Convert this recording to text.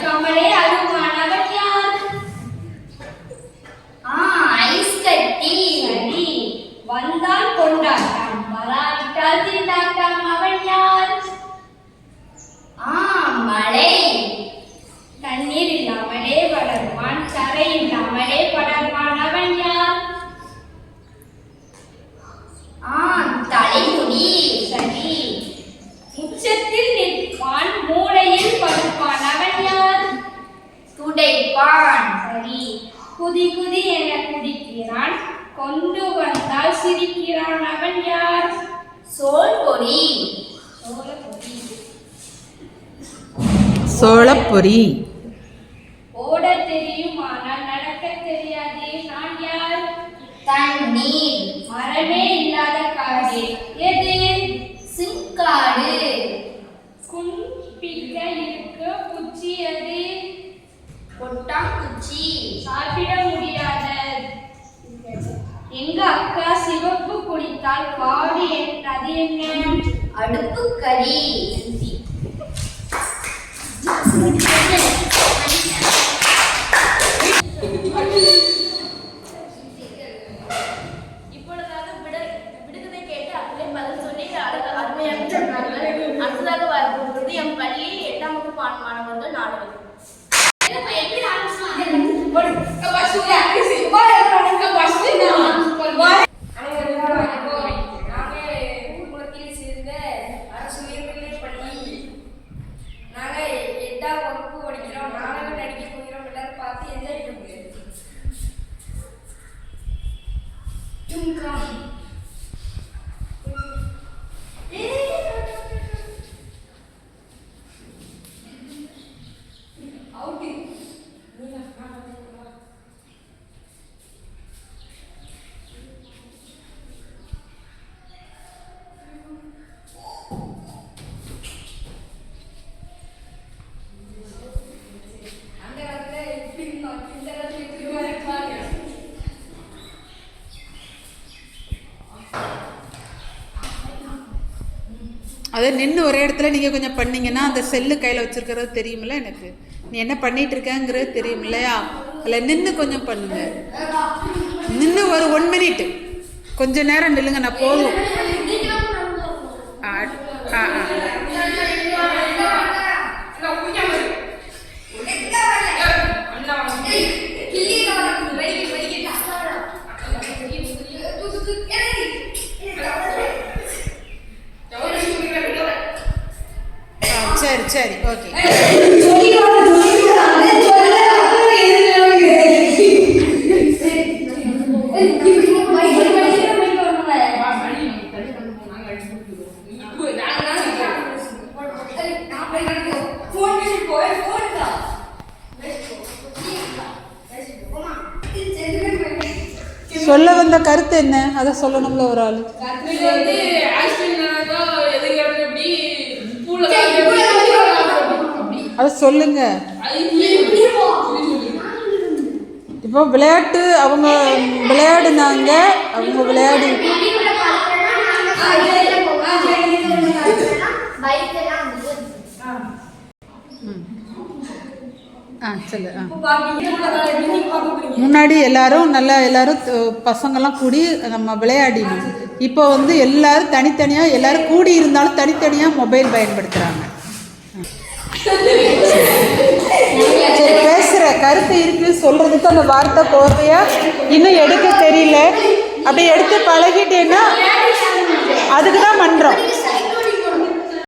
அடிக்காமலே அழுவானவன் யார்? ஐஸ் கட்டி. சரி. வந்தால் கொண்டாட்டம், வராவிட்டால் திண்டாட்டம், அவன் யார்? மழை. தண்ணீர் இல்லாமலே வளர்வான், கரை இல்லாமலே படர்வான், அவன் யார்? தலைமுடி. சரி. உச்சத்தில் நிற்பான், மூளையில் படுப்பான், அவன் யார்? துடைப்பான். சரி. குதி குதி என குதிக்கிறான், கொண்டு வந்தால் சிரிக்கிறான், அவன் யார்? சோல்பொறி. சோளப்பொரி. ஓட தெரியும் ஆனால் நடக்க தெரியாதே, நான் யார்? தண்ணீர். மரமே இல்லாத காடு எது? சிங்காடு. கும்பிக்க இருக்கு குச்சி எது? கொட்டாங்குச்சி. சாப்பிட முடியாத. எங்க அக்கா சிவப்பு குடித்தால் காடு அது என்ன? அடுப்புக்கறி. இப்பொழுதாக விடுகதை கேட்டு அப்படியே பதில் சொல்லி அருமையாக சொன்னார்கள். அடுத்ததாக வரப்போகிறது என் பள்ளியில் 8ஆம் வகுப்பு மாணவர்கள் நாடகம். அதை நின்று ஒரே இடத்துல நீங்கள் கொஞ்சம் பண்ணிங்கன்னா அந்த செல்லு கையில் வச்சுருக்கிறது தெரியுமில்ல, எனக்கு நீ என்ன பண்ணிகிட்டு இருக்கேங்கிறது தெரியும் இல்லையா? அதில் நின்று கொஞ்சம் பண்ணுங்க. நின்று ஒரு 1 மினிட் கொஞ்சம் நேரம் நில்லுங்க, நான் போதும். சரி சரி ஓகே. சொல்ல வந்த கருத்து என்ன, அதை சொல்லணும்ல ஒரு ஆள். அதை சொல்லுங்க. இப்போ விளையாட்டு அவங்க விளையாடுனாங்க, அவங்க விளையாடி சொல்லு. முன்னாடி எல்லாரும் பசங்கள்லாம் கூடி நம்ம விளையாடினோம். இப்போ வந்து எல்லாரும் தனித்தனியாக, எல்லாரும் கூடி இருந்தாலும் தனித்தனியாக மொபைல் பயன்படுத்துகிறாங்க. சரி, பேசுகிற கருத்து இருக்கு, சொல்கிறதுக்கு அந்த வார்த்தை கோர்வையாக இன்னும் எடுக்க தெரியல. அப்படி எடுத்து பழகிட்டேன்னா அதுக்கு தான் பண்ணுறோம்.